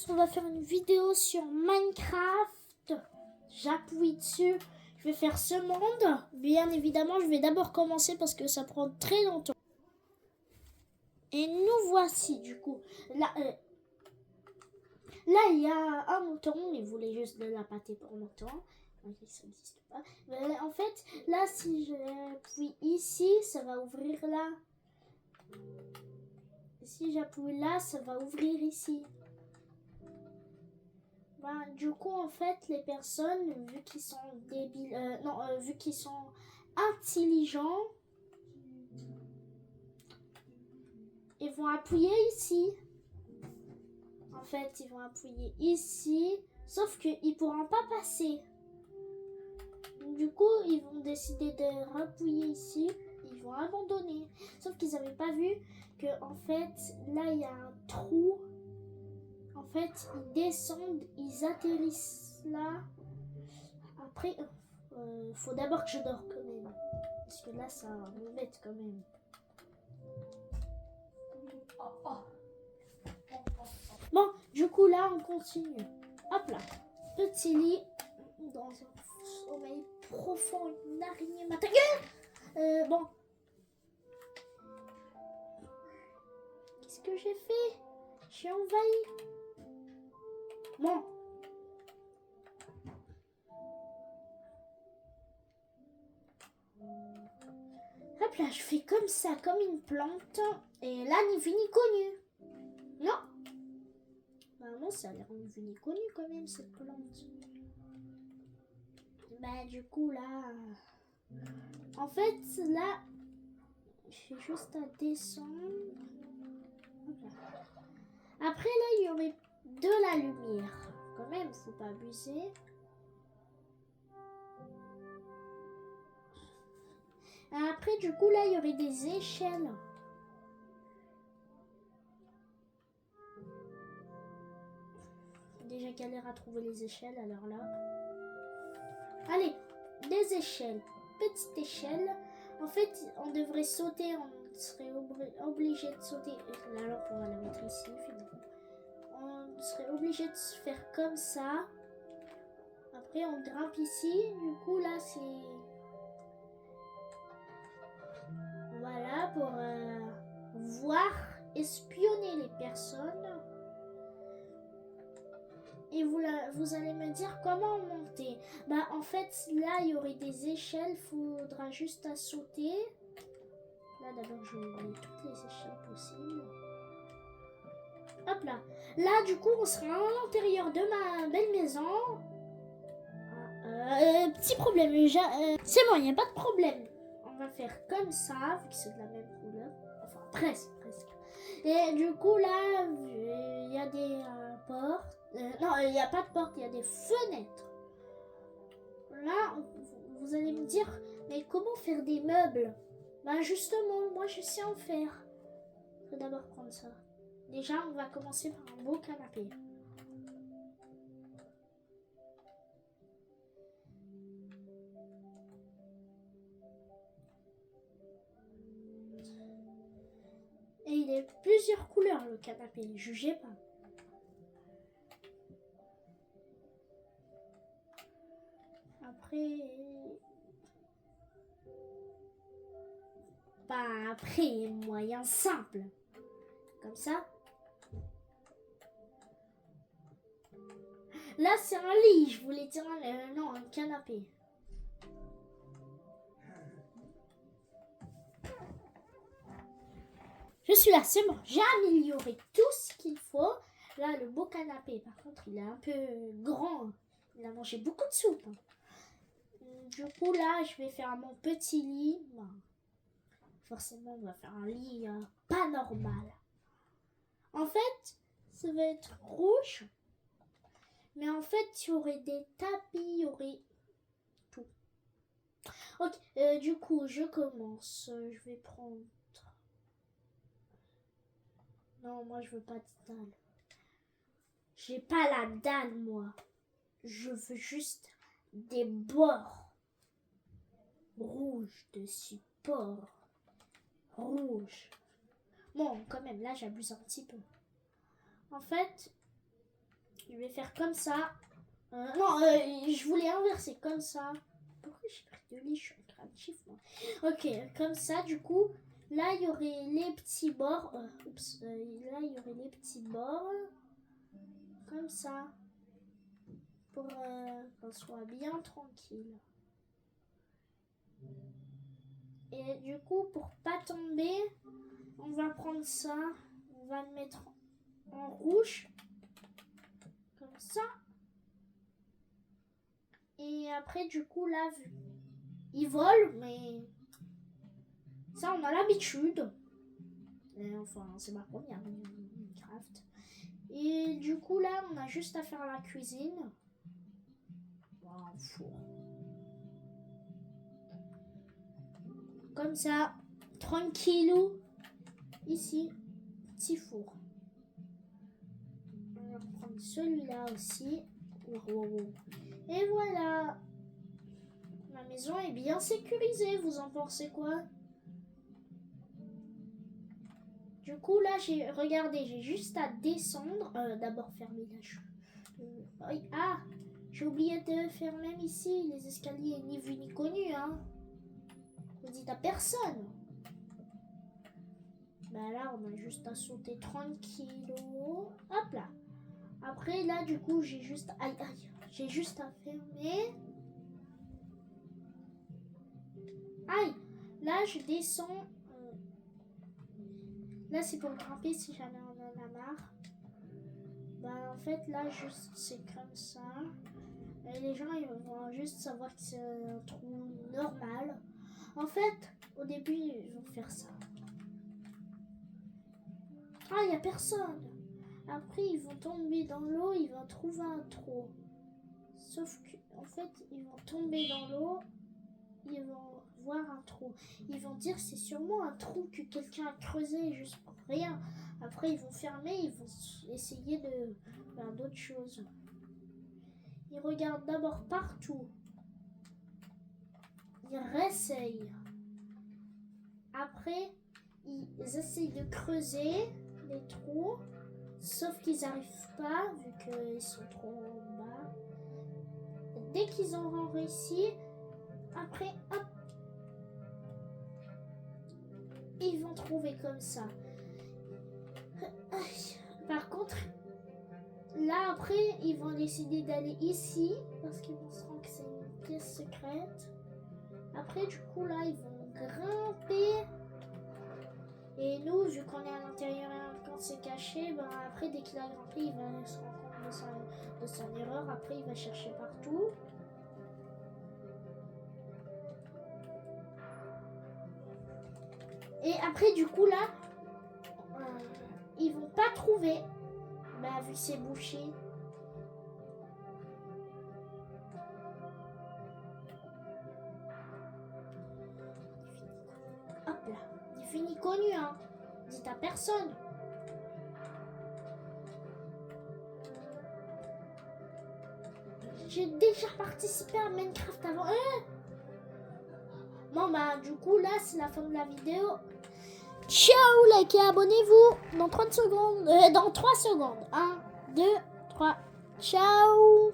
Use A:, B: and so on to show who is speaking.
A: On va faire une vidéo sur Minecraft. J'appuie dessus. Je vais faire ce monde. Bien évidemment, je vais d'abord commencer parce que ça prend très longtemps. Et nous voici du coup. Là, il y a un mouton. Il voulait juste de la pâté pour mouton. Ok, ça n'existe pas. Mais en fait, là, si j'appuie ici, ça va ouvrir là. Si j'appuie là, ça va ouvrir ici. Du coup, en fait, les personnes, vu qu'ils sont débiles, vu qu'ils sont intelligents, ils vont appuyer ici. En fait, ils vont appuyer ici, sauf qu'ils ne pourront pas passer. Du coup, ils vont décider de rappuyer ici, ils vont abandonner. Sauf qu'ils n'avaient pas vu que, en fait, là, il y a un trou. En fait, ils descendent, ils atterrissent là. Après, faut d'abord que je dors quand même. Parce que là, ça m'embête quand même. Bon, du coup, là, on continue. Hop là. Petit lit. Dans un sommeil profond, une araignée m'attaque. Bon. Qu'est-ce que j'ai fait? J'ai envahi. Bon. Hop là, je fais comme ça, comme une plante. Et là, ni vu ni connu. Non. Normalement, ça a l'air ni vu ni connu quand même, cette plante. Bah, du coup, là... En fait, là... J'ai juste à descendre. Après, là, il y aurait de la lumière. Quand même, faut pas abuser. Après, du coup, là, il y aurait des échelles. Déjà galère à trouver les échelles, alors là. Allez, des échelles. Petite échelle. En fait, on devrait sauter. On serait obligé de sauter. La lampe, on va la mettre ici, finalement. On serait obligé de se faire comme ça. Après, on grimpe ici. Du coup, là, c'est... Voilà, pour voir, espionner les personnes. Et vous allez me dire comment monter. Bah, en fait, là, il y aurait des échelles. Faudra juste à sauter. Là, d'abord, je vais mettre toutes les échelles possibles. Hop là. Là, du coup, on sera à l'intérieur de ma belle maison. Petit problème. C'est bon, il n'y a pas de problème. On va faire comme ça, vu que c'est de la même couleur. Enfin, presque. Et du coup, là, il y a des portes. Non, il n'y a pas de porte, il y a des fenêtres. Là, vous allez me dire, mais comment faire des meubles? Ben justement, moi je sais en faire. Je vais d'abord prendre ça. Déjà, on va commencer par un beau canapé. Et il est plusieurs couleurs le canapé, jugez pas. Après, moyen simple. Comme ça. Là, c'est un lit. Je voulais dire un canapé. Je suis là, c'est bon. J'ai amélioré tout ce qu'il faut. Là, le beau canapé, par contre, il est un peu grand. Il a mangé beaucoup de soupe. Du coup, là, je vais faire mon petit lit. Bon, forcément, on va faire un lit pas normal. En fait, ça va être rouge. Mais en fait, il y aurait des tapis, il y aurait tout. Ok, du coup, je commence. Je vais prendre... Non, moi, je veux pas de dalle. J'ai pas la dalle, moi. Je veux juste des bords rouges de support. Rouge. Bon, quand même, là, j'abuse un petit peu. En fait, Je vais faire comme ça. Non, je voulais inverser comme ça. Pourquoi j'ai pris de lit? Je suis créatif, moi. Ok, comme ça, du coup, là, il y aurait les petits bords. Là, il y aurait les petits bords. Comme ça. Pour qu'on soit bien tranquille. Et du coup, pour pas tomber, on va prendre ça. On va le mettre en rouge. Comme ça. Et après, du coup, là, il vole, mais ça, on a l'habitude. Enfin, c'est ma première Minecraft. Et du coup, là, on a juste à faire la cuisine. Un four. Comme ça, tranquillou. Ici, petit four. On va prendre celui-là aussi. Et voilà. Ma maison est bien sécurisée. Vous en pensez quoi? Du coup, là, regardez, j'ai juste à descendre. D'abord, fermer la chose. Ah, j'ai oublié de faire même ici les escaliers ni vu ni connu, hein. Vous dites à personne. Bah là, on a juste à sauter tranquille. Hop là. Après, là, du coup, j'ai juste... Aïe, aïe. J'ai juste à fermer. Aïe. Là, je descends. Là, c'est pour grimper si jamais on en a marre. Bah, en fait, là, juste, c'est comme ça. Et les gens, ils vont juste savoir que c'est un trou normal. En fait, au début, ils vont faire ça. Ah, il n'y a personne. Après, ils vont tomber dans l'eau, ils vont trouver un trou. Sauf qu'en fait, ils vont tomber dans l'eau, ils vont voir un trou. Ils vont dire c'est sûrement un trou que quelqu'un a creusé juste pour rien. Après, ils vont fermer, ils vont essayer de faire d'autres choses. Ils regardent d'abord partout. Ils réessayent. Après, ils essayent de creuser les trous. Sauf qu'ils n'arrivent pas, vu qu'ils sont trop en bas. Dès qu'ils auront réussi, après, hop, ils vont trouver comme ça. Par contre, là, après, ils vont décider d'aller ici, parce qu'ils penseront que c'est une pièce secrète. Après, du coup, là, ils vont grimper. Et nous, vu qu'on est à l'intérieur et qu'on s'est caché, ben après, dès qu'il a grimpé, il va se rendre compte de son erreur. Après, il va chercher partout. Et après, du coup, là, ils vont pas trouver. Bah, vu que c'est bouché. Hop là. Il finit connu, hein. Dites à personne. J'ai déjà participé à Minecraft avant. Bon, bah, du coup, là, c'est la fin de la vidéo. Ciao, likez, abonnez-vous dans 30 secondes. Dans 3 secondes. 1, 2, 3. Ciao.